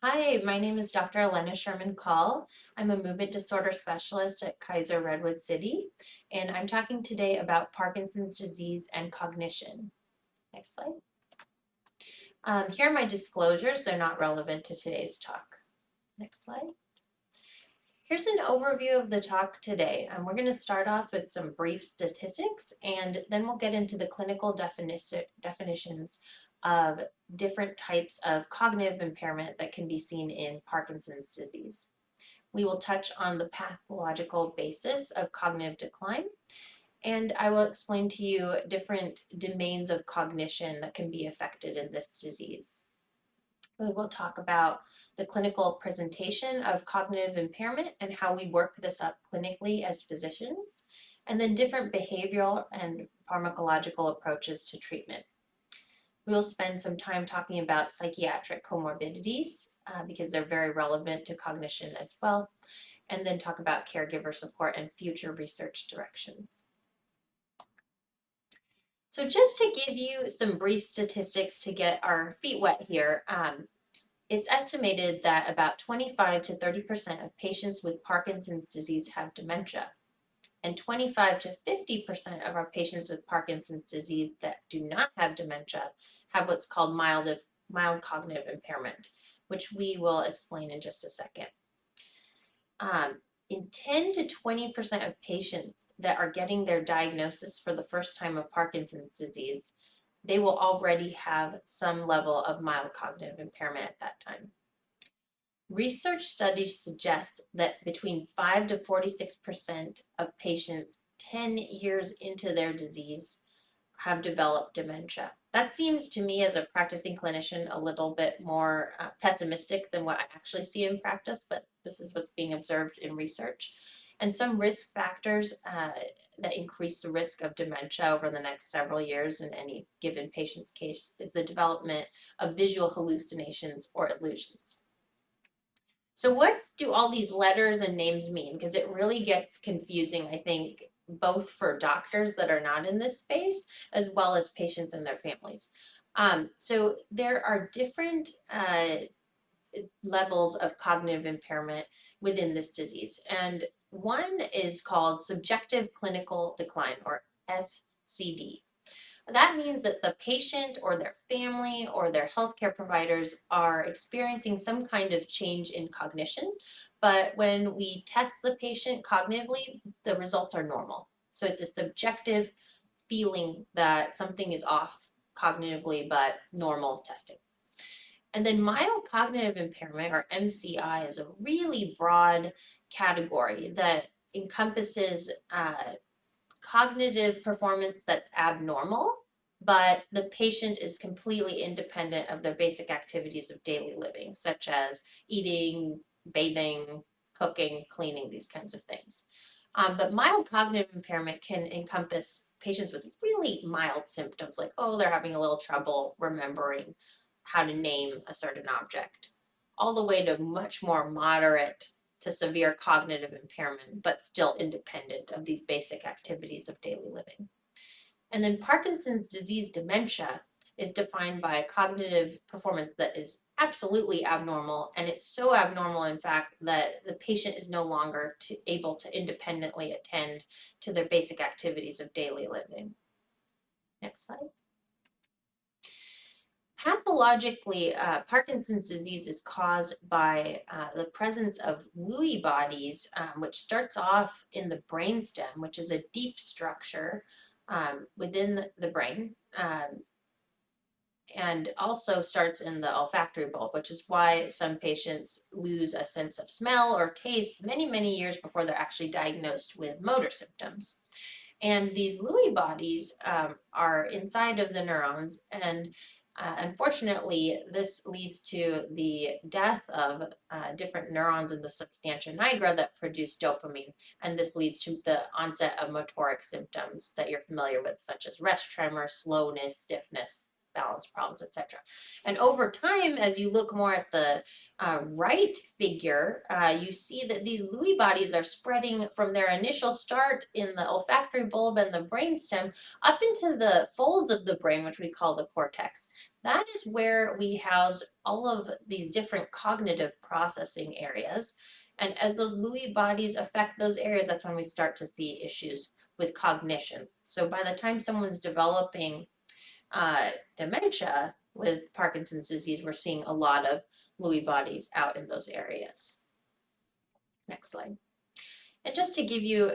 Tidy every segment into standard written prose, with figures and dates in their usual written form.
Hi, my name is Dr. Elena Call. I'm a movement disorder specialist at Kaiser Redwood City, and I'm talking today about Parkinson's disease and cognition. Next slide. Here are my disclosures. They're not relevant to today's talk. Next slide. Here's an overview of the talk today. We're going to start off with some brief statistics, and then we'll get into the clinical definitions of different types of cognitive impairment that can be seen in Parkinson's disease. We will touch on the pathological basis of cognitive decline, and I will explain to you different domains of cognition that can be affected in this disease. We will talk about the clinical presentation of cognitive impairment and how we work this up clinically as physicians, and then different behavioral and pharmacological approaches to treatment. We will spend some time talking about psychiatric comorbidities because they're very relevant to cognition as well, and then talk about caregiver support and future research directions. So just to give you some brief statistics to get our feet wet here, it's estimated that about 25 to 30% of patients with Parkinson's disease have dementia, and 25 to 50% of our patients with Parkinson's disease that do not have dementia have what's called mild cognitive impairment, which we will explain in just a second. In 10 to 20% of patients that are getting their diagnosis for the first time of Parkinson's disease, they will already have some level of mild cognitive impairment at that time. Research studies suggest that between 5 to 46% of patients 10 years into their disease have developed dementia. That seems to me, as a practicing clinician, a little bit more pessimistic than what I actually see in practice, but this is what's being observed in research. And some risk factors that increase the risk of dementia over the next several years in any given patient's case is the development of visual hallucinations or illusions. So what do all these letters and names mean? Because it really gets confusing, I think, both for doctors that are not in this space, as well as patients and their families. So there are different levels of cognitive impairment within this disease. And one is called subjective clinical decline, or SCD. That means that the patient or their family or their healthcare providers are experiencing some kind of change in cognition, but when we test the patient cognitively, the results are normal. So it's a subjective feeling that something is off cognitively, but normal testing. And then mild cognitive impairment, or MCI, is a really broad category that encompasses cognitive performance that's abnormal, but the patient is completely independent of their basic activities of daily living, such as eating, bathing, cooking, cleaning, these kinds of things. But mild cognitive impairment can encompass patients with really mild symptoms, like, oh, they're having a little trouble remembering how to name a certain object, all the way to much more moderate to severe cognitive impairment, but still independent of these basic activities of daily living. And then Parkinson's disease dementia is defined by cognitive performance that is absolutely abnormal, and it's so abnormal, in fact, that the patient is no longer able to independently attend to their basic activities of daily living. Next slide. Pathologically, Parkinson's disease is caused by the presence of Lewy bodies, which starts off in the brainstem, which is a deep structure within the brain, and also starts in the olfactory bulb, which is why some patients lose a sense of smell or taste many, many years before they're actually diagnosed with motor symptoms. And these Lewy bodies are inside of the neurons, and unfortunately, this leads to the death of different neurons in the substantia nigra that produce dopamine, and this leads to the onset of motoric symptoms that you're familiar with, such as rest tremor, slowness, stiffness, balance problems, etc. And over time, as you look more at the right figure, you see that these Lewy bodies are spreading from their initial start in the olfactory bulb and the brainstem up into the folds of the brain, which we call the cortex. That is where we house all of these different cognitive processing areas. And as those Lewy bodies affect those areas, that's when we start to see issues with cognition. So by the time someone's developing dementia with Parkinson's disease, we're seeing a lot of Lewy bodies out in those areas. Next slide. And just to give you,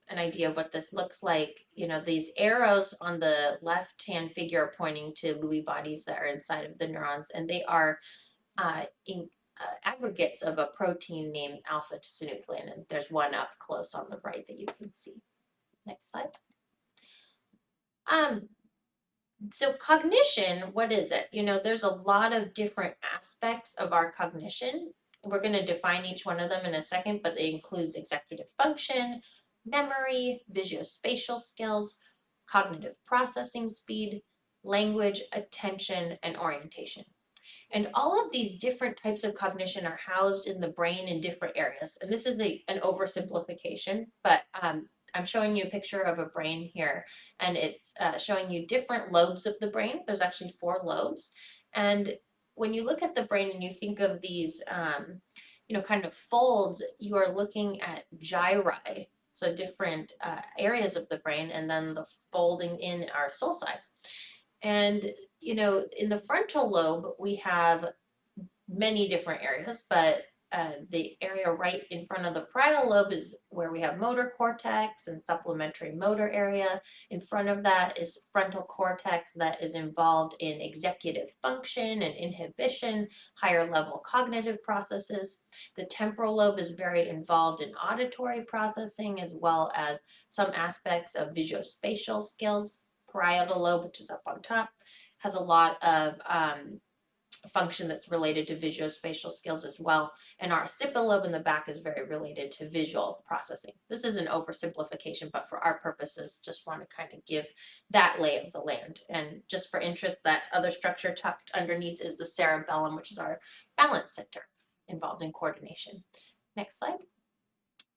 an idea of what this looks like, these arrows on the left-hand figure are pointing to Lewy bodies that are inside of the neurons, and they are aggregates of a protein named alpha-synuclein, and there's one up close on the right that you can see. Next slide. So cognition, what is it? There's a lot of different aspects of our cognition. We're going to define each one of them in a second, but it includes executive function, memory, visuospatial skills, cognitive processing speed, language, attention, and orientation. And all of these different types of cognition are housed in the brain in different areas. And this is an oversimplification, but I'm showing you a picture of a brain here, and it's showing you different lobes of the brain. There's actually 4 lobes. And when you look at the brain and you think of these, kind of folds, you are looking at gyri, so different areas of the brain, and then the folding in our sulci. And, in the frontal lobe, we have many different areas, but the area right in front of the parietal lobe is where we have motor cortex and supplementary motor area. In front of that is frontal cortex that is involved in executive function and inhibition, higher level cognitive processes. The temporal lobe is very involved in auditory processing as well as some aspects of visuospatial skills. Parietal lobe, which is up on top, has a lot of function that's related to visuospatial skills as well. And our occipital lobe in the back is very related to visual processing. This is an oversimplification, but for our purposes, just want to kind of give that lay of the land. And just for interest, that other structure tucked underneath is the cerebellum, which is our balance center involved in coordination. Next slide.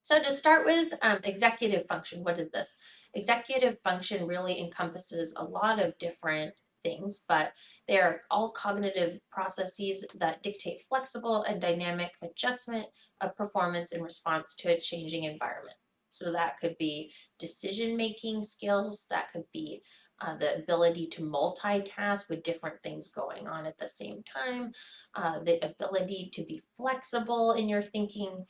So to start with, executive function, what is this? Executive function really encompasses a lot of different things, but they're all cognitive processes that dictate flexible and dynamic adjustment of performance in response to a changing environment. So that could be decision-making skills, that could be the ability to multitask with different things going on at the same time, the ability to be flexible in your thinking,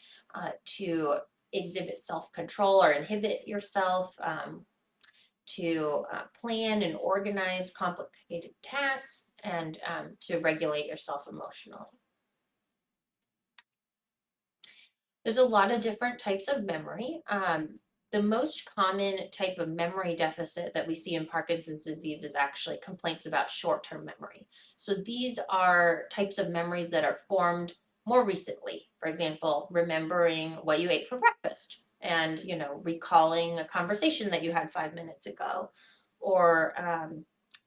to exhibit self-control or inhibit yourself, to plan and organize complicated tasks, and to regulate yourself emotionally. There's a lot of different types of memory. The most common type of memory deficit that we see in Parkinson's disease is actually complaints about short-term memory. So these are types of memories that are formed more recently. For example, remembering what you ate for breakfast and, recalling a conversation that you had 5 minutes ago, or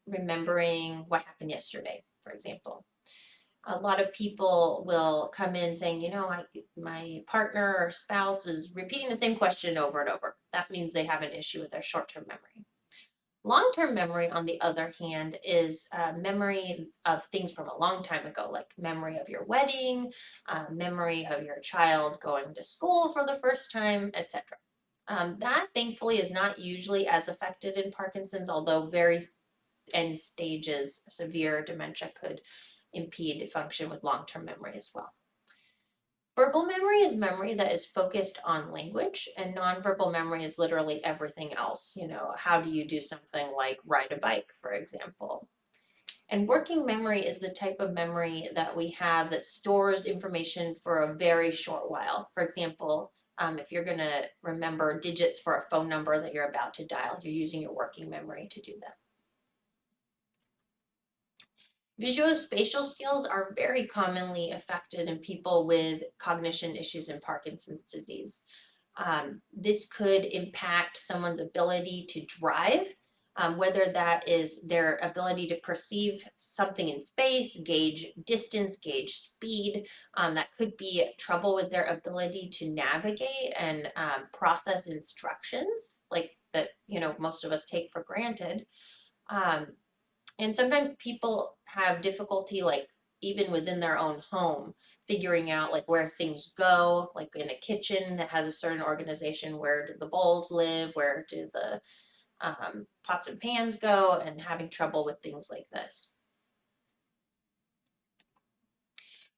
remembering what happened yesterday, for example. A lot of people will come in saying, my partner or spouse is repeating the same question over and over. That means they have an issue with their short-term memory. Long-term memory, on the other hand, is memory of things from a long time ago, like memory of your wedding, memory of your child going to school for the first time, etc. That, thankfully, is not usually as affected in Parkinson's, although very end stages, severe dementia could impede function with long-term memory as well. Verbal memory is memory that is focused on language, and nonverbal memory is literally everything else. How do you do something like ride a bike, for example? And working memory is the type of memory that we have that stores information for a very short while. For example, if you're going to remember digits for a phone number that you're about to dial, you're using your working memory to do that. Visuospatial skills are very commonly affected in people with cognition issues in Parkinson's disease. This could impact someone's ability to drive, whether that is their ability to perceive something in space, gauge distance, gauge speed. That could be trouble with their ability to navigate and process instructions, like that, most of us take for granted. Um, and sometimes people have difficulty, like even within their own home, figuring out like where things go, like in a kitchen that has a certain organization, where do the bowls live, where do the pots and pans go, and having trouble with things like this.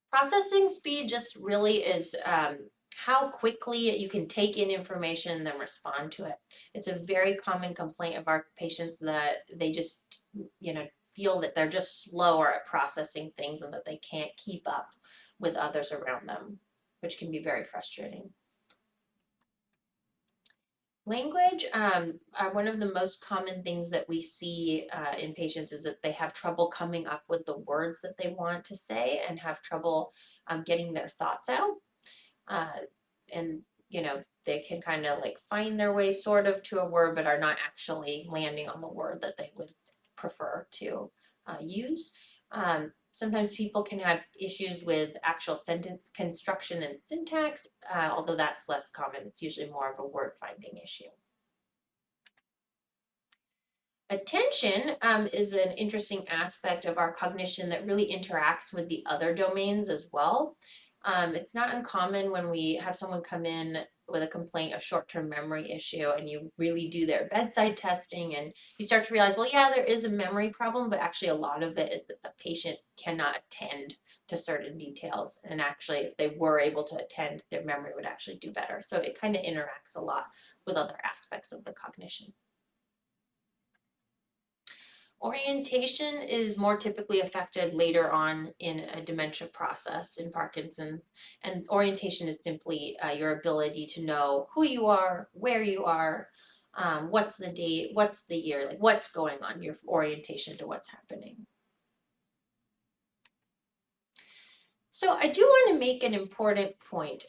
Processing speed just really is how quickly you can take in information and then respond to it. It's a very common complaint of our patients that they just, feel that they're just slower at processing things and that they can't keep up with others around them, which can be very frustrating. Language, one of the most common things that we see in patients is that they have trouble coming up with the words that they want to say and have trouble getting their thoughts out. Uh, and, they can kind of like find their way sort of to a word, but are not actually landing on the word that they would prefer to use. Sometimes people can have issues with actual sentence construction and syntax, although that's less common. It's usually more of a word finding issue. Attention is an interesting aspect of our cognition that really interacts with the other domains as well. It's not uncommon when we have someone come in with a complaint of short-term memory issue and you really do their bedside testing and you start to realize, well, yeah, there is a memory problem, but actually a lot of it is that the patient cannot attend to certain details. And actually, if they were able to attend, their memory would actually do better. So it kind of interacts a lot with other aspects of the cognition. Orientation is more typically affected later on in a dementia process in Parkinson's, and orientation is simply your ability to know who you are, where you are, what's the date, what's the year, like what's going on, your orientation to what's happening. So I do want to make an important point.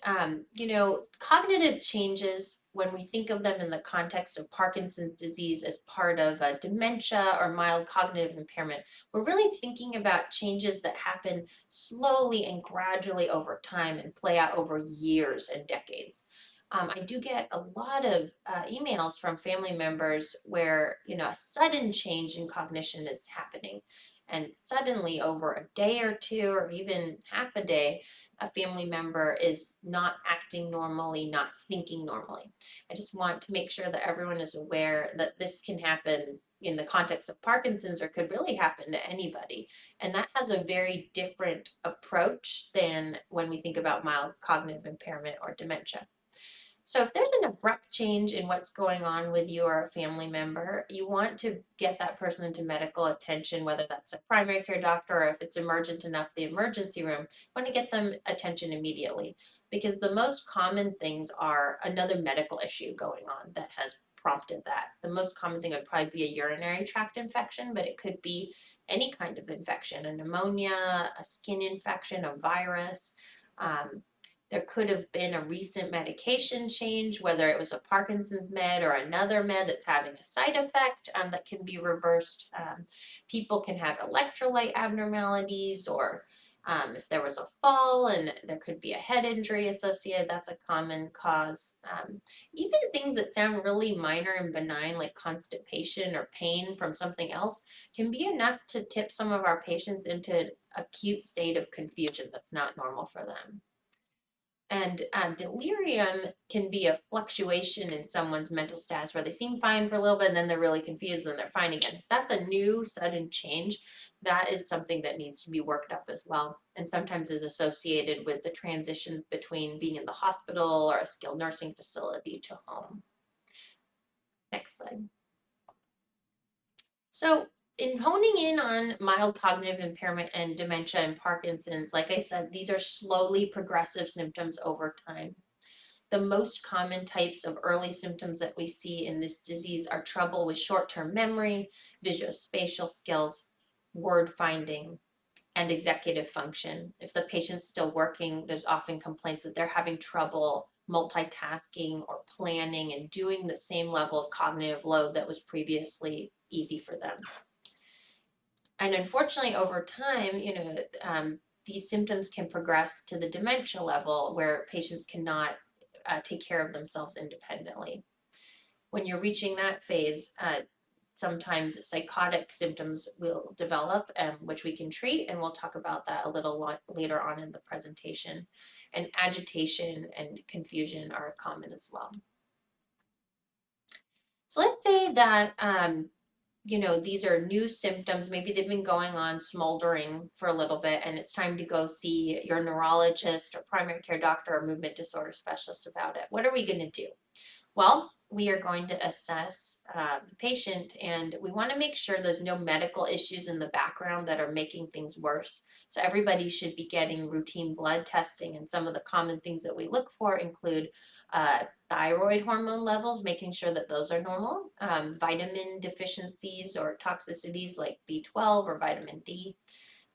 Cognitive changes, when we think of them in the context of Parkinson's disease as part of a dementia or mild cognitive impairment, we're really thinking about changes that happen slowly and gradually over time and play out over years and decades. I do get a lot of emails from family members where, a sudden change in cognition is happening. And suddenly, over a day or two, or even half a day, a family member is not acting normally, not thinking normally. I just want to make sure that everyone is aware that this can happen in the context of Parkinson's or could really happen to anybody. And that has a very different approach than when we think about mild cognitive impairment or dementia. So if there's an abrupt change in what's going on with you or a family member, you want to get that person into medical attention, whether that's a primary care doctor or if it's emergent enough, the emergency room. You want to get them attention immediately, because the most common things are another medical issue going on that has prompted that. The most common thing would probably be a urinary tract infection, but it could be any kind of infection, a pneumonia, a skin infection, a virus. There could have been a recent medication change, whether it was a Parkinson's med or another med that's having a side effect that can be reversed. People can have electrolyte abnormalities, or if there was a fall and there could be a head injury associated, that's a common cause. Even things that sound really minor and benign, like constipation or pain from something else, can be enough to tip some of our patients into an acute state of confusion that's not normal for them. And delirium can be a fluctuation in someone's mental status where they seem fine for a little bit and then they're really confused and they're fine again. If that's a new sudden change, that is something that needs to be worked up as well, and sometimes is associated with the transitions between being in the hospital or a skilled nursing facility to home. Next slide. So in honing in on mild cognitive impairment and dementia and Parkinson's, like I said, these are slowly progressive symptoms over time. The most common types of early symptoms that we see in this disease are trouble with short-term memory, visuospatial skills, word finding, and executive function. If the patient's still working, there's often complaints that they're having trouble multitasking or planning and doing the same level of cognitive load that was previously easy for them. And unfortunately, over time, these symptoms can progress to the dementia level where patients cannot take care of themselves independently. When you're reaching that phase, sometimes psychotic symptoms will develop, which we can treat, and we'll talk about that a little later on in the presentation. And agitation and confusion are common as well. So let's say that these are new symptoms. Maybe they've been going on, smoldering for a little bit, and it's time to go see your neurologist or primary care doctor or movement disorder specialist about it. What are we going to do? Well, we are going to assess the patient, and we want to make sure there's no medical issues in the background that are making things worse. So everybody should be getting routine blood testing, and some of the common things that we look for include thyroid hormone levels, making sure that those are normal, vitamin deficiencies or toxicities like B12 or vitamin D.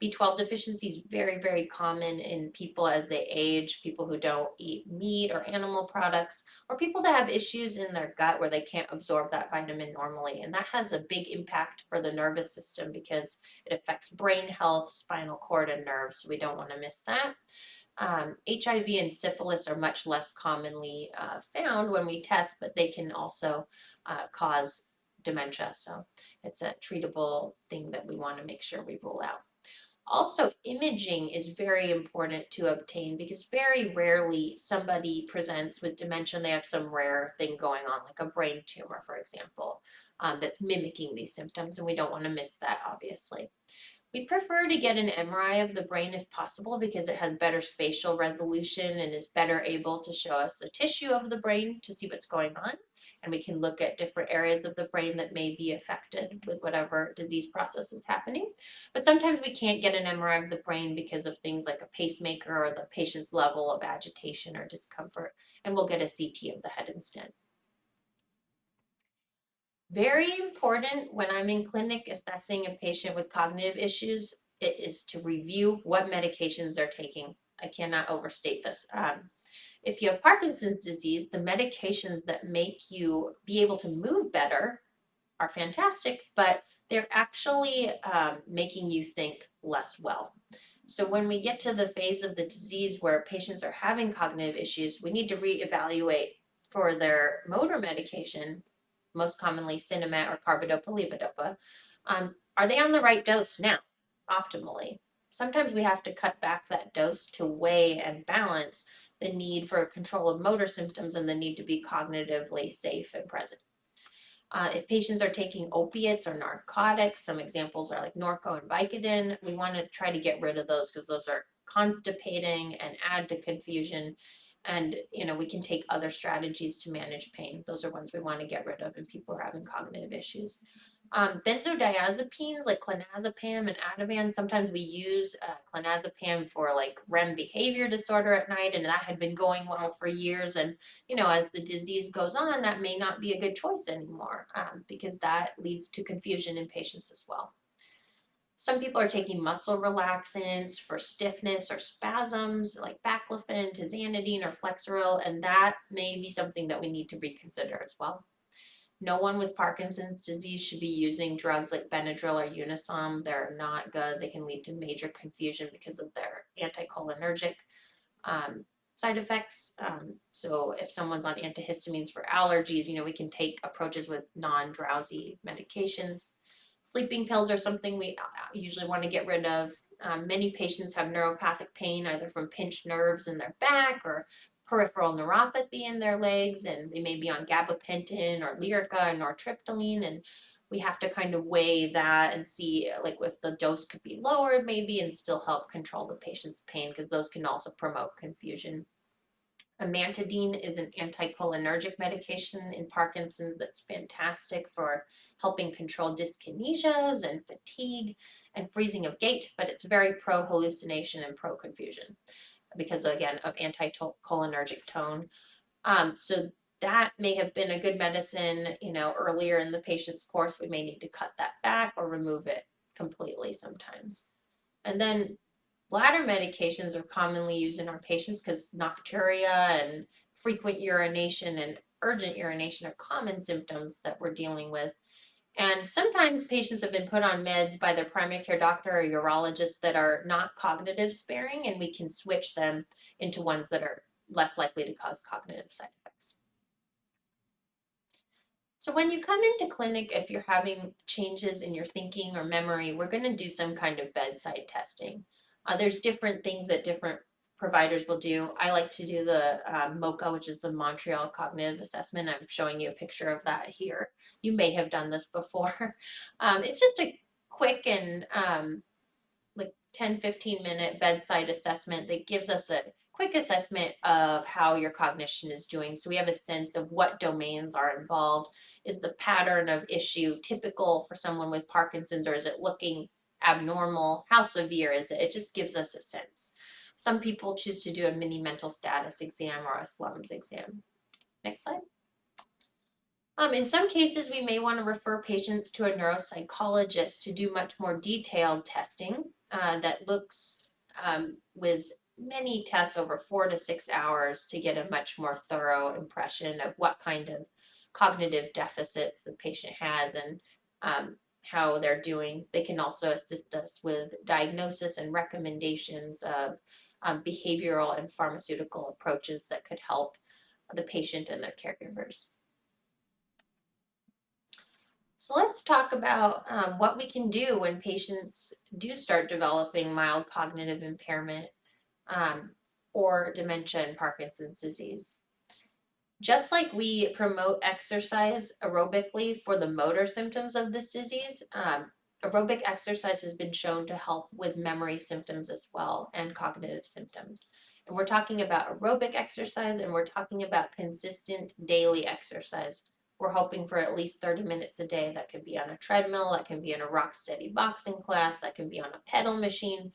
B12 deficiency is very, very common in people as they age, people who don't eat meat or animal products, or people that have issues in their gut where they can't absorb that vitamin normally. And that has a big impact for the nervous system because it affects brain health, spinal cord, and nerves. So we don't want to miss that. HIV and syphilis are much less commonly found when we test, but they can also cause dementia. So it's a treatable thing that we want to make sure we rule out. Also, imaging is very important to obtain because very rarely somebody presents with dementia and they have some rare thing going on, like a brain tumor, for example, that's mimicking these symptoms, and we don't want to miss that, obviously. We prefer to get an MRI of the brain if possible because it has better spatial resolution and is better able to show us the tissue of the brain to see what's going on. And we can look at different areas of the brain that may be affected with whatever disease process is happening. But sometimes we can't get an MRI of the brain because of things like a pacemaker or the patient's level of agitation or discomfort, and we'll get a CT of the head instead. Very important when I'm in clinic assessing a patient with cognitive issues, it is to review what medications they're taking. I cannot overstate this. If you have Parkinson's disease, the medications that make you be able to move better are fantastic, but they're actually making you think less well. So when we get to the phase of the disease where patients are having cognitive issues, we need to reevaluate for their motor medication, most commonly Sinemet or carbidopa-levodopa. Are they on the right dose now, optimally? Sometimes we have to cut back that dose to weigh and balance the need for control of motor symptoms and the need to be cognitively safe and present. If patients are taking opiates or narcotics, some examples are like Norco and Vicodin, we want to try to get rid of those because those are constipating and add to confusion. And, we can take other strategies to manage pain. Those are ones we want to get rid of in people who are having cognitive issues. Benzodiazepines like clonazepam and Ativan, sometimes we use clonazepam for like REM behavior disorder at night, and that had been going well for years. And, as the disease goes on, that may not be a good choice anymore because that leads to confusion in patients as well. Some people are taking muscle relaxants for stiffness or spasms like baclofen, tizanidine, or Flexeril, and that may be something that we need to reconsider as well. No one with Parkinson's disease should be using drugs like Benadryl or Unisom. They're not good. They can lead to major confusion because of their anticholinergic side effects. So if someone's on antihistamines for allergies, we can take approaches with non-drowsy medications. Sleeping pills are something we usually want to get rid of. Many patients have neuropathic pain either from pinched nerves in their back or peripheral neuropathy in their legs, and they may be on gabapentin or Lyrica and nortriptyline, and we have to kind of weigh that and see like if the dose could be lowered maybe and still help control the patient's pain because those can also promote confusion. Amantadine is an anticholinergic medication in Parkinson's that's fantastic for helping control dyskinesias and fatigue and freezing of gait, but it's very pro-hallucination and pro-confusion because, again, of anticholinergic tone. So that may have been a good medicine, earlier in the patient's course. We may need to cut that back or remove it completely sometimes. And then bladder medications are commonly used in our patients because nocturia and frequent urination and urgent urination are common symptoms that we're dealing with. And sometimes patients have been put on meds by their primary care doctor or urologist that are not cognitive sparing, and we can switch them into ones that are less likely to cause cognitive side effects. So when you come into clinic, if you're having changes in your thinking or memory, we're going to do some kind of bedside testing. There's different things that different providers will do. I like to do the MoCA, which is the Montreal Cognitive Assessment. I'm showing you a picture of that here. You may have done this before. It's just a quick and like 10-15 minute bedside assessment that gives us a quick assessment of how your cognition is doing. So we have a sense of what domains are involved. Is the pattern of issue typical for someone with Parkinson's, or is it looking abnormal? How severe is it? It just gives us a sense. Some people choose to do a mini mental status exam or a slums exam. Next slide. In some cases, we may want to refer patients to a neuropsychologist to do much more detailed testing that looks with many tests over 4 to 6 hours to get a much more thorough impression of what kind of cognitive deficits the patient has and how they're doing. They can also assist us with diagnosis and recommendations of behavioral and pharmaceutical approaches that could help the patient and their caregivers. So let's talk about what we can do when patients do start developing mild cognitive impairment or dementia and Parkinson's disease. Just like we promote exercise aerobically for the motor symptoms of this disease, aerobic exercise has been shown to help with memory symptoms as well and cognitive symptoms. And we're talking about aerobic exercise, and we're talking about consistent daily exercise. We're hoping for at least 30 minutes a day. That could be on a treadmill, that can be in a rock steady boxing class, that can be on a pedal machine,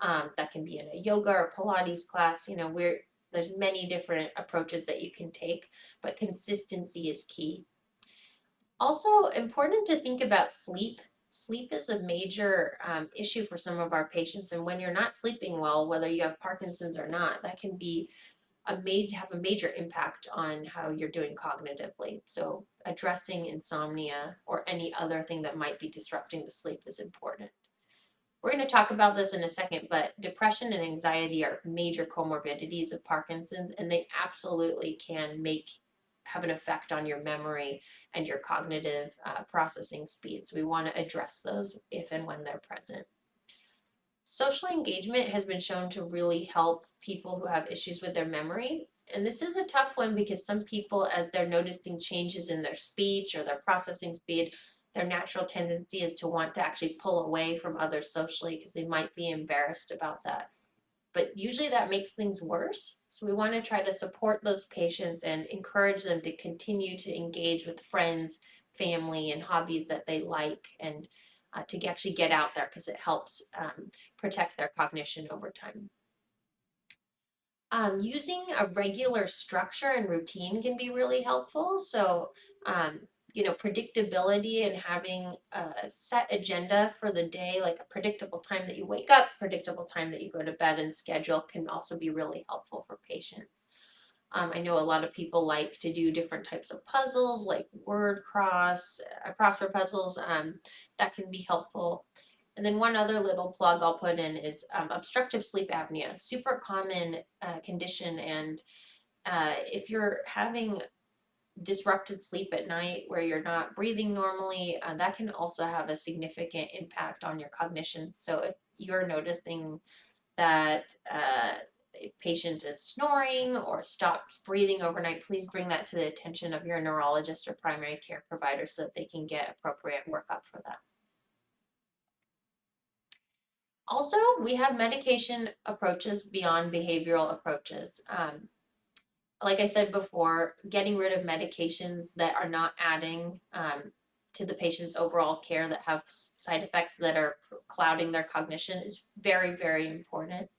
that can be in a yoga or Pilates class. There's many different approaches that you can take, but consistency is key. Also important to think about sleep. Sleep is a major issue for some of our patients, and when you're not sleeping well, whether you have Parkinson's or not, that can be have a major impact on how you're doing cognitively. So addressing insomnia or any other thing that might be disrupting the sleep is important. We're going to talk about this in a second, but depression and anxiety are major comorbidities of Parkinson's, and they absolutely can have an effect on your memory and your cognitive processing speed. So we want to address those if and when they're present. Social engagement has been shown to really help people who have issues with their memory. And this is a tough one because some people, as they're noticing changes in their speech or their processing speed, their natural tendency is to want to actually pull away from others socially because they might be embarrassed about that. But usually that makes things worse. So we want to try to support those patients and encourage them to continue to engage with friends, family, and hobbies that they like, and to actually get out there because it helps protect their cognition over time. Using a regular structure and routine can be really helpful. So, predictability and having a set agenda for the day, like a predictable time that you wake up, predictable time that you go to bed, and schedule can also be really helpful for patients. I know a lot of people like to do different types of puzzles, like crossword puzzles. That can be helpful. And then one other little plug I'll put in is obstructive sleep apnea, super common condition. And if you're having disrupted sleep at night where you're not breathing normally, that can also have a significant impact on your cognition. So if you're noticing that a patient is snoring or stops breathing overnight, please bring that to the attention of your neurologist or primary care provider so that they can get appropriate workup for that. Also, we have medication approaches beyond behavioral approaches. Like I said before, getting rid of medications that are not adding to the patient's overall care, that have side effects that are clouding their cognition, is very, very important.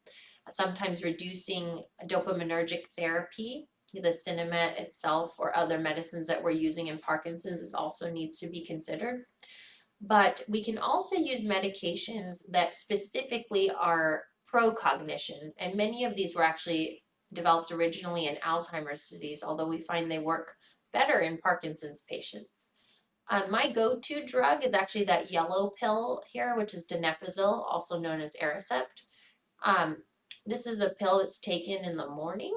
Sometimes reducing dopaminergic therapy, the Sinemet itself or other medicines that we're using in Parkinson's, also needs to be considered. But we can also use medications that specifically are pro-cognition, and many of these were actually developed originally in Alzheimer's disease, although we find they work better in Parkinson's patients. My go-to drug is actually that yellow pill here, which is donepezil, also known as Aricept. Um, this is a pill that's taken in the morning,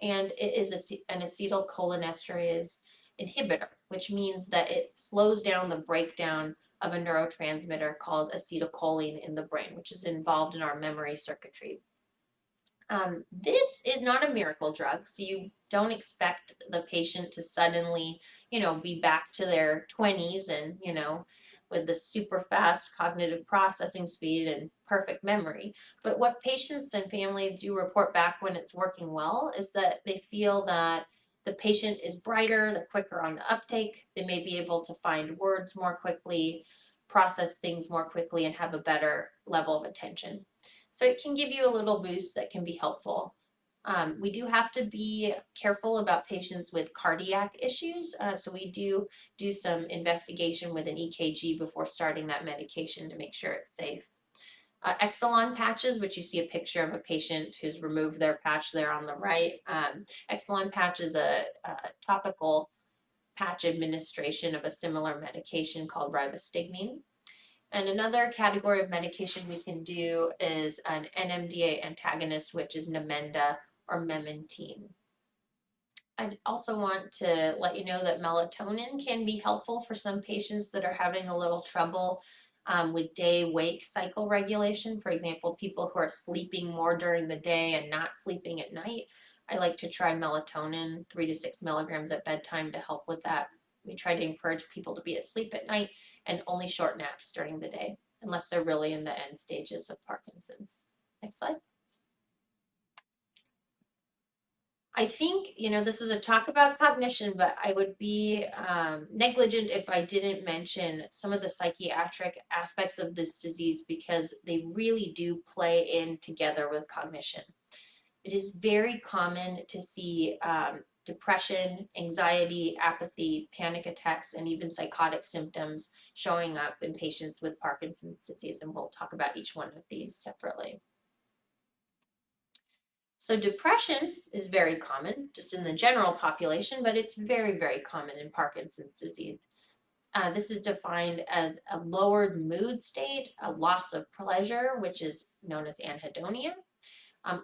and it is an acetylcholinesterase inhibitor, which means that it slows down the breakdown of a neurotransmitter called acetylcholine in the brain, which is involved in our memory circuitry. This is not a miracle drug, so you don't expect the patient to suddenly, be back to their 20s and, with the super fast cognitive processing speed and perfect memory. But what patients and families do report back when it's working well is that they feel that the patient is brighter, they're quicker on the uptake, they may be able to find words more quickly, process things more quickly, and have a better level of attention. So it can give you a little boost that can be helpful. We do have to be careful about patients with cardiac issues. So we do some investigation with an EKG before starting that medication to make sure it's safe. Exelon patches, which you see a picture of a patient who's removed their patch there on the right. Exelon patch is a topical patch administration of a similar medication called ribostigmine. And another category of medication we can do is an NMDA antagonist, which is Namenda or memantine. I also want to let you know that melatonin can be helpful for some patients that are having a little trouble with day-wake cycle regulation. For example, people who are sleeping more during the day and not sleeping at night. I like to try melatonin, 3 to 6 milligrams at bedtime to help with that. We try to encourage people to be asleep at night and only short naps during the day, unless they're really in the end stages of Parkinson's. Next slide. I think, this is a talk about cognition, but I would be negligent if I didn't mention some of the psychiatric aspects of this disease because they really do play in together with cognition. It is very common to see depression, anxiety, apathy, panic attacks, and even psychotic symptoms showing up in patients with Parkinson's disease, and we'll talk about each one of these separately. So depression is very common just in the general population, but it's very, very common in Parkinson's disease. This is defined as a lowered mood state, a loss of pleasure, which is known as anhedonia,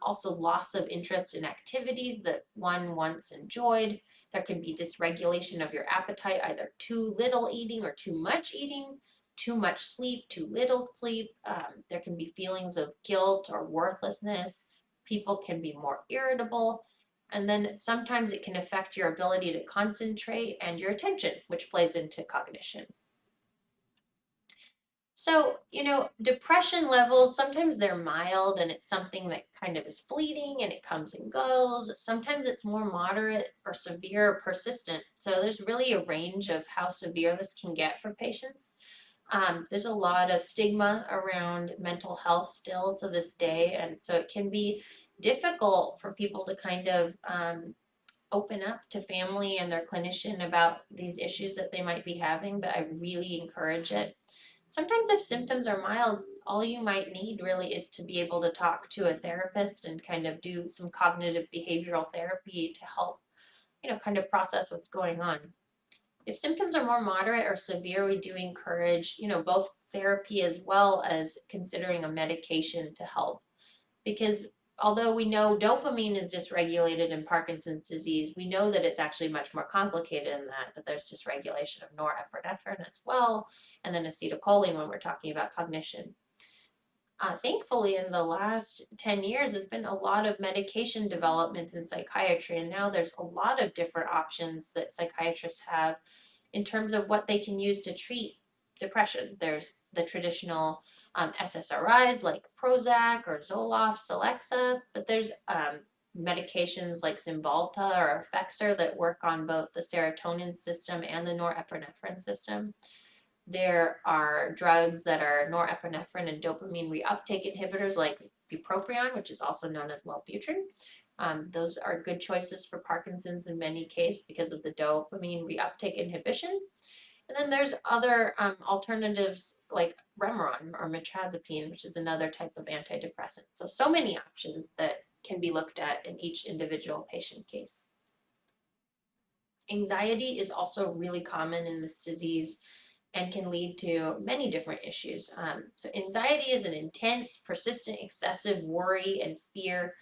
also loss of interest in activities that one once enjoyed. There can be dysregulation of your appetite, either too little eating or too much eating, too much sleep, too little sleep. There can be feelings of guilt or worthlessness. People can be more irritable. And then sometimes it can affect your ability to concentrate and your attention, which plays into cognition. So, depression levels, sometimes they're mild and it's something that kind of is fleeting and it comes and goes. Sometimes it's more moderate or severe or persistent. So there's really a range of how severe this can get for patients. There's a lot of stigma around mental health still to this day. And so it can be difficult for people to kind of open up to family and their clinician about these issues that they might be having, but I really encourage it. Sometimes if symptoms are mild, all you might need really is to be able to talk to a therapist and kind of do some cognitive behavioral therapy to help, kind of process what's going on. If symptoms are more moderate or severe, we do encourage, both therapy as well as considering a medication to help. Because although we know dopamine is dysregulated in Parkinson's disease, we know that it's actually much more complicated than that there's dysregulation of norepinephrine as well, and then acetylcholine when we're talking about cognition. Thankfully, in the last 10 years, there's been a lot of medication developments in psychiatry, and now there's a lot of different options that psychiatrists have in terms of what they can use to treat depression. There's the traditional SSRIs like Prozac or Zoloft, Celexa, but there's medications like Cymbalta or Effexor that work on both the serotonin system and the norepinephrine system. There are drugs that are norepinephrine and dopamine reuptake inhibitors like bupropion, which is also known as Wellbutrin. Those are good choices for Parkinson's in many cases because of the dopamine reuptake inhibition. And then there's other alternatives like Remeron or mirtazapine, which is another type of antidepressant. So many options that can be looked at in each individual patient case. Anxiety is also really common in this disease and can lead to many different issues. So, anxiety is an intense, persistent, excessive worry and fear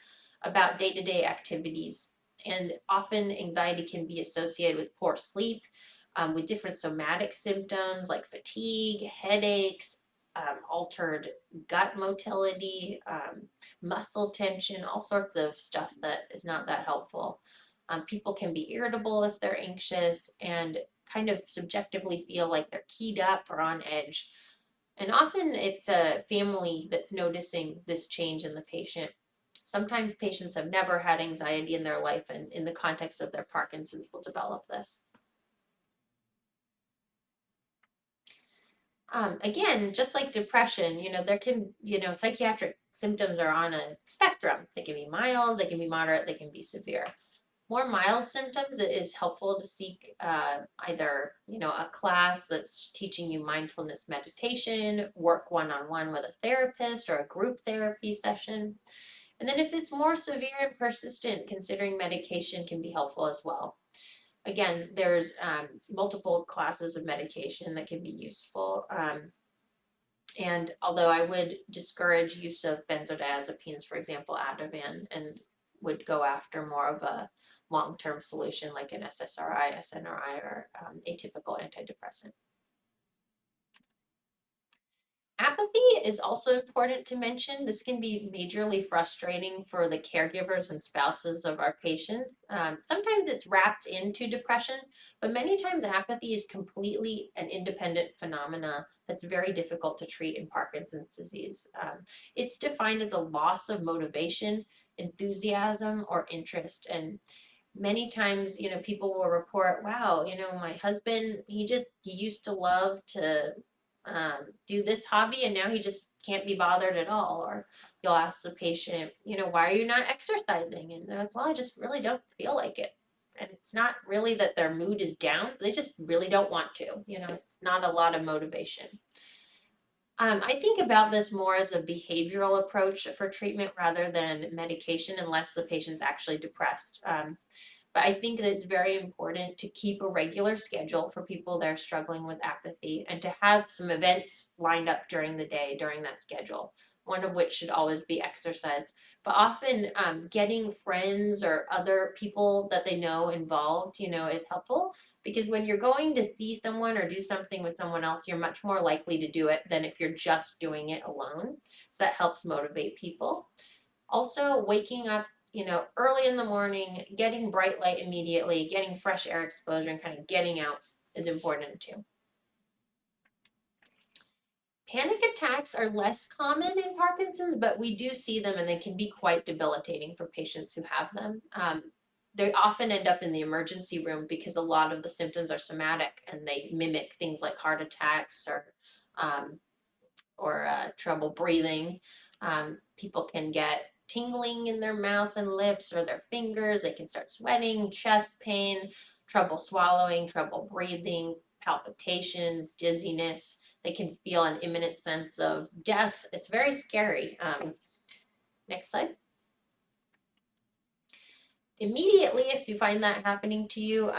about day to day activities. And often, anxiety can be associated with poor sleep, with different somatic symptoms like fatigue, headaches, altered gut motility, muscle tension, all sorts of stuff that is not that helpful. People can be irritable if they're anxious and kind of subjectively feel like they're keyed up or on edge. And often it's a family that's noticing this change in the patient. Sometimes patients have never had anxiety in their life, and in the context of their Parkinson's, will develop this. Again, just like depression, there can, psychiatric symptoms are on a spectrum. They can be mild, they can be moderate, they can be severe. More mild symptoms, it is helpful to seek either, a class that's teaching you mindfulness meditation, work one-on-one with a therapist, or a group therapy session. And then if it's more severe and persistent, considering medication can be helpful as well. Again, there's multiple classes of medication that can be useful. And although I would discourage use of benzodiazepines, for example, Ativan, and would go after more of a long-term solution like an SSRI, SNRI, or atypical antidepressant. Apathy is also important to mention. This can be majorly frustrating for the caregivers and spouses of our patients. Sometimes it's wrapped into depression, but many times apathy is completely an independent phenomena that's very difficult to treat in Parkinson's disease. It's defined as a loss of motivation, enthusiasm, or interest. And many times, people will report, wow, my husband, he used to love to do this hobby and now he just can't be bothered at all. Or you'll ask the patient, why are you not exercising? And they're like, well, I just really don't feel like it. And it's not really that their mood is down, they just really don't want to. It's not a lot of motivation. I think about this more as a behavioral approach for treatment rather than medication, unless the patient's actually depressed. But I think that it's very important to keep a regular schedule for people that are struggling with apathy and to have some events lined up during the day during that schedule, one of which should always be exercise. But often getting friends or other people that they know involved, is helpful, because when you're going to see someone or do something with someone else, you're much more likely to do it than if you're just doing it alone. So that helps motivate people. Also, waking up, early in the morning, getting bright light immediately, getting fresh air exposure, and kind of getting out is important too. Panic attacks are less common in Parkinson's, but we do see them and they can be quite debilitating for patients who have them. They often end up in the emergency room because a lot of the symptoms are somatic and they mimic things like heart attacks or trouble breathing. People can get tingling in their mouth and lips or their fingers. They can start sweating, chest pain, trouble swallowing, trouble breathing, palpitations, dizziness. They can feel an imminent sense of death. It's very scary. Next slide. Immediately, if you find that happening to you,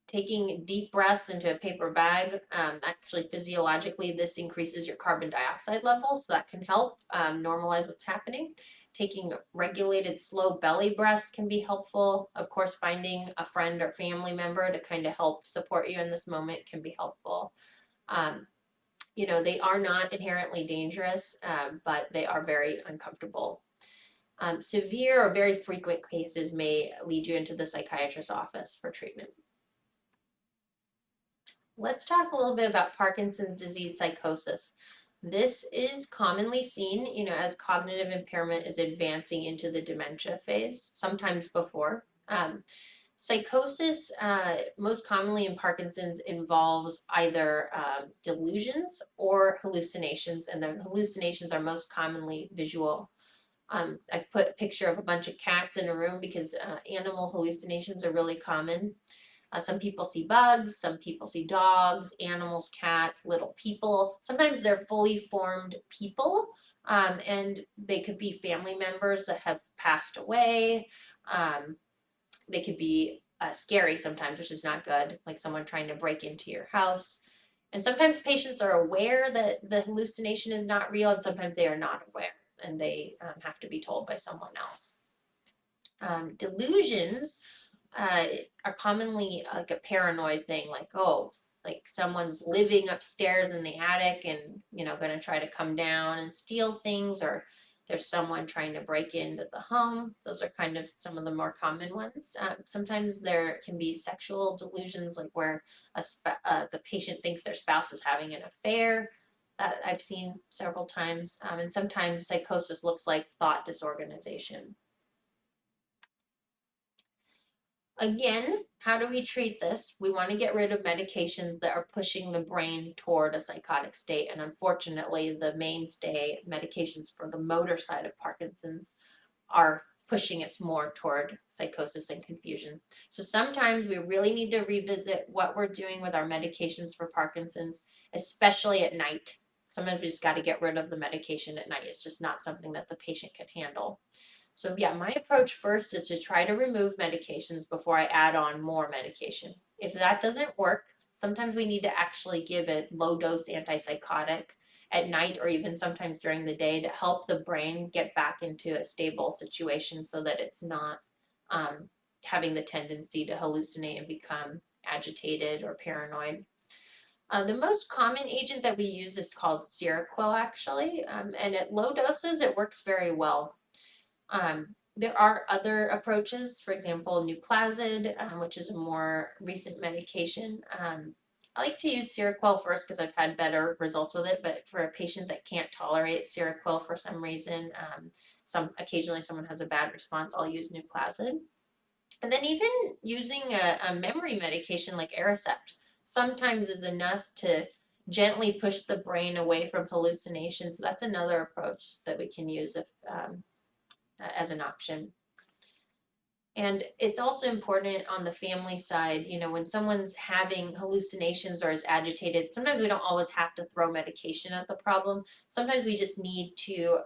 taking deep breaths into a paper bag, actually physiologically, this increases your carbon dioxide levels, so that can help normalize what's happening. Taking regulated slow belly breaths can be helpful. Of course, finding a friend or family member to kind of help support you in this moment can be helpful. They are not inherently dangerous, but they are very uncomfortable. Severe or very frequent cases may lead you into the psychiatrist's office for treatment. Let's talk a little bit about Parkinson's disease psychosis. This is commonly seen, as cognitive impairment is advancing into the dementia phase, sometimes before. Psychosis, most commonly in Parkinson's, involves either delusions or hallucinations, and the hallucinations are most commonly visual. I've put a picture of a bunch of cats in a room because animal hallucinations are really common. Some people see bugs, some people see dogs, animals, cats, little people. Sometimes they're fully formed people, and they could be family members that have passed away. They could be scary sometimes, which is not good, like someone trying to break into your house. And sometimes patients are aware that the hallucination is not real, and sometimes they are not aware, and they have to be told by someone else. Delusions uh, are commonly like a paranoid thing, like, oh, like someone's living upstairs in the attic and, going to try to come down and steal things, or there's someone trying to break into the home. Those are kind of some of the more common ones. Sometimes there can be sexual delusions, like where the patient thinks their spouse is having an affair. I've seen several times. And sometimes psychosis looks like thought disorganization. Again, how do we treat this? We want to get rid of medications that are pushing the brain toward a psychotic state. And unfortunately, the mainstay medications for the motor side of Parkinson's are pushing us more toward psychosis and confusion. So sometimes we really need to revisit what we're doing with our medications for Parkinson's, especially at night. Sometimes we just got to get rid of the medication at night. It's just not something that the patient can handle. So yeah, my approach first is to try to remove medications before I add on more medication. If that doesn't work, sometimes we need to actually give a low dose antipsychotic at night or even sometimes during the day to help the brain get back into a stable situation so that it's not having the tendency to hallucinate and become agitated or paranoid. The most common agent that we use is called Seroquel, actually, and at low doses it works very well. There are other approaches, for example, Nuplazid, which is a more recent medication. I like to use Seroquel first because I've had better results with it, but for a patient that can't tolerate Seroquel for some reason, occasionally someone has a bad response, I'll use Nuplazid. And then even using a memory medication like Aricept sometimes is enough to gently push the brain away from hallucinations. So that's another approach that we can use if as an option. And it's also important on the family side, when someone's having hallucinations or is agitated, sometimes we don't always have to throw medication at the problem. Sometimes we just need to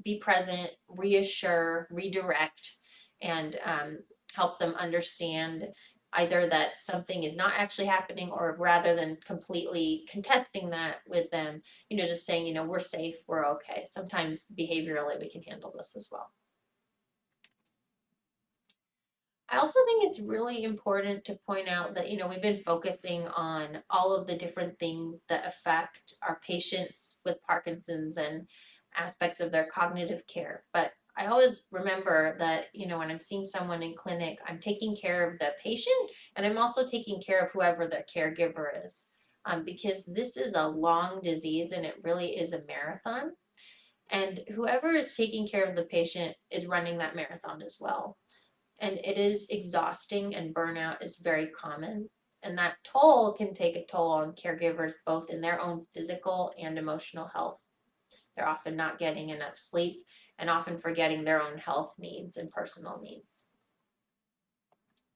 be present, reassure, redirect, and help them understand either that something is not actually happening, or rather than completely contesting that with them, just saying, we're safe, we're okay. Sometimes behaviorally we can handle this as well. I also think it's really important to point out that, we've been focusing on all of the different things that affect our patients with Parkinson's and aspects of their cognitive care. But I always remember that, when I'm seeing someone in clinic, I'm taking care of the patient and I'm also taking care of whoever their caregiver is. Because this is a long disease and it really is a marathon. And whoever is taking care of the patient is running that marathon as well. And it is exhausting, and burnout is very common. And that toll can take a toll on caregivers both in their own physical and emotional health. They're often not getting enough sleep and often forgetting their own health needs and personal needs.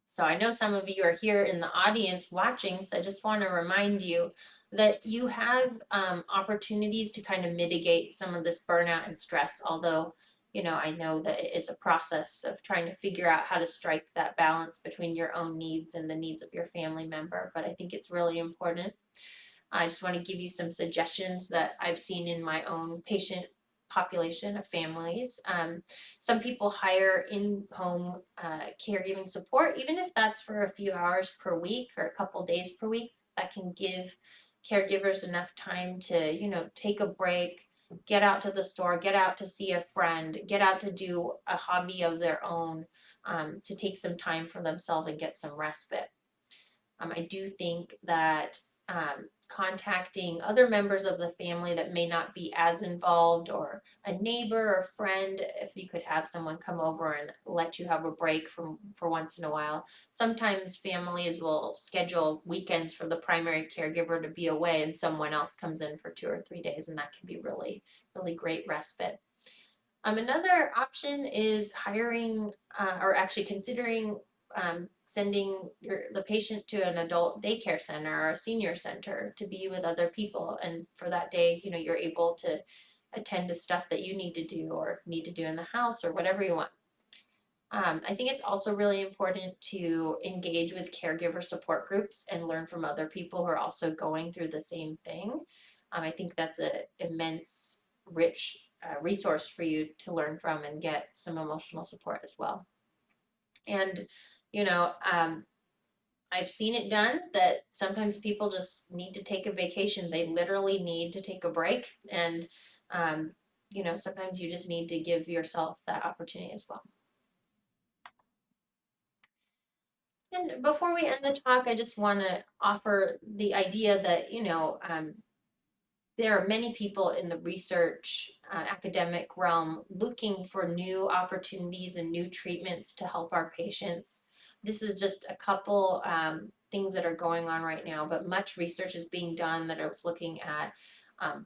So I know some of you are here in the audience watching, so I just want to remind you that you have opportunities to kind of mitigate some of this burnout and stress, although I know that it is a process of trying to figure out how to strike that balance between your own needs and the needs of your family member, but I think it's really important. I just want to give you some suggestions that I've seen in my own patient population of families. Some people hire in-home caregiving support, even if that's for a few hours per week or a couple days per week. That can give caregivers enough time to, take a break, get out to the store, get out to see a friend, get out to do a hobby of their own, to take some time for themselves and get some respite. I do think that contacting other members of the family that may not be as involved, or a neighbor or friend, if you could have someone come over and let you have a break for once in a while. Sometimes families will schedule weekends for the primary caregiver to be away and someone else comes in for 2 or 3 days, and that can be really, really great respite. Another option is hiring or actually considering sending the patient to an adult daycare center or a senior center to be with other people. And for that day, you're able to attend to stuff that you need to do or need to do in the house or whatever you want. I think it's also really important to engage with caregiver support groups and learn from other people who are also going through the same thing. I think that's an immense, rich resource for you to learn from and get some emotional support as well. And, you know, I've seen it done that sometimes people just need to take a vacation. They literally need to take a break. And, um, sometimes you just need to give yourself that opportunity as well. And before we end the talk, I just want to offer the idea that, there are many people in the research academic realm looking for new opportunities and new treatments to help our patients. This is just a couple things that are going on right now, but much research is being done that is looking at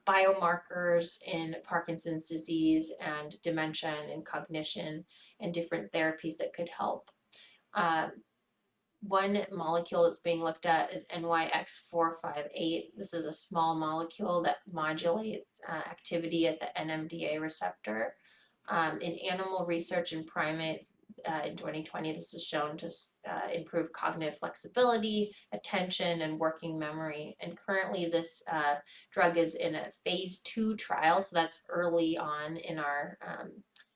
biomarkers in Parkinson's disease and dementia and cognition and different therapies that could help. Um, One molecule that's being looked at is NYX458. This is a small molecule that modulates activity at the NMDA receptor. In animal research in primates in 2020, this was shown to improve cognitive flexibility, attention, and working memory. And currently, this drug is in a phase 2 trial, so that's early on in our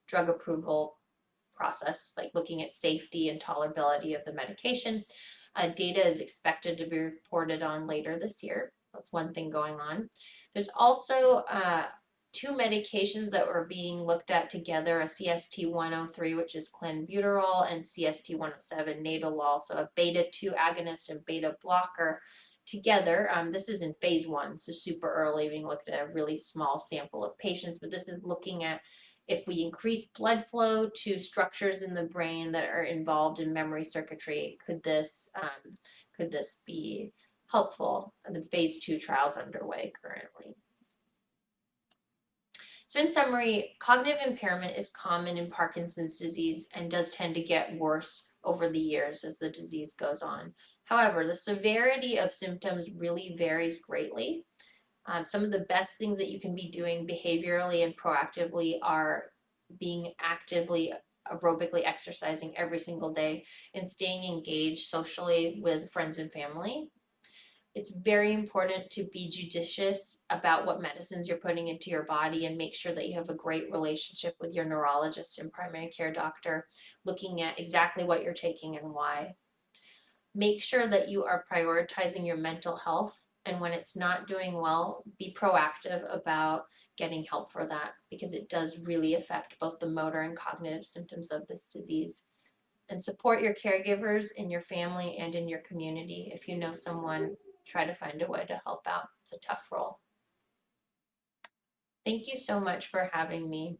drug approval process, like looking at safety and tolerability of the medication. Data is expected to be reported on later this year. That's one thing going on. There's also two medications that were being looked at together, a CST103, which is clenbuterol, and CST107, nadolol, so a beta-2 agonist and beta blocker together. This is in phase 1, so super early, being looked at a really small sample of patients, but this is looking at if we increase blood flow to structures in the brain that are involved in memory circuitry, could this be helpful? The phase 2 trials underway currently. So in summary, cognitive impairment is common in Parkinson's disease and does tend to get worse over the years as the disease goes on. However, the severity of symptoms really varies greatly. Some of the best things that you can be doing behaviorally and proactively are being actively aerobically exercising every single day and staying engaged socially with friends and family. It's very important to be judicious about what medicines you're putting into your body and make sure that you have a great relationship with your neurologist and primary care doctor, looking at exactly what you're taking and why. Make sure that you are prioritizing your mental health, and when it's not doing well, be proactive about getting help for that, because it does really affect both the motor and cognitive symptoms of this disease. And support your caregivers in your family and in your community. If you know someone, try to find a way to help out. It's a tough role. Thank you so much for having me.